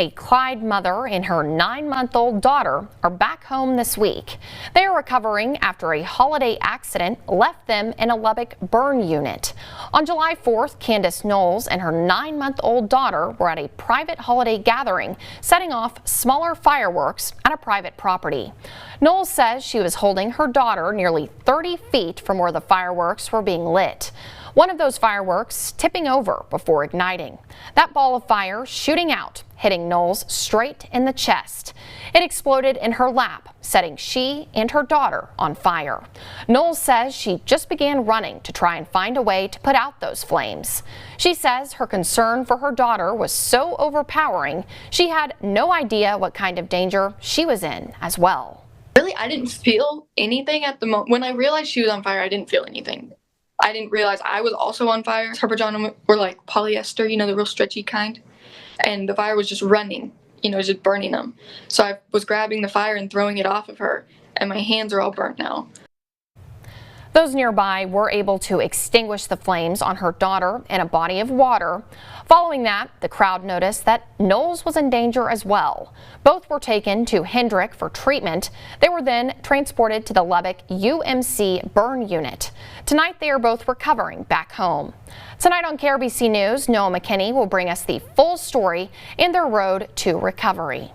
A Clyde mother and her 9-month-old daughter are back home this week. They are recovering after a holiday accident left them in a Lubbock burn unit. On July 4th, Kadynce Knowles and her 9-month-old daughter were at a private holiday gathering, setting off smaller fireworks at a private property. Knowles says she was holding her daughter nearly 30 feet from where the fireworks were being lit. One of those fireworks tipping over before igniting. That ball of fire shooting out, hitting Knowles straight in the chest. It exploded in her lap, setting she and her daughter on fire. Knowles says she just began running to try and find a way to put out those flames. She says her concern for her daughter was so overpowering, she had no idea what kind of danger she was in as well. Really, I didn't feel anything at the moment. When I realized she was on fire, I didn't feel anything. I didn't realize I was also on fire. Her pajamas were like polyester, the real stretchy kind. And the fire was just running, just burning them. So I was grabbing the fire and throwing it off of her, and my hands are all burnt now. Those nearby were able to extinguish the flames on her daughter in a body of water. Following that, the crowd noticed that Knowles was in danger as well. Both were taken to Hendrick for treatment. They were then transported to the Lubbock UMC burn unit. Tonight, they are both recovering back home. Tonight on KRBC News, Noah McKinney will bring us the full story and their road to recovery.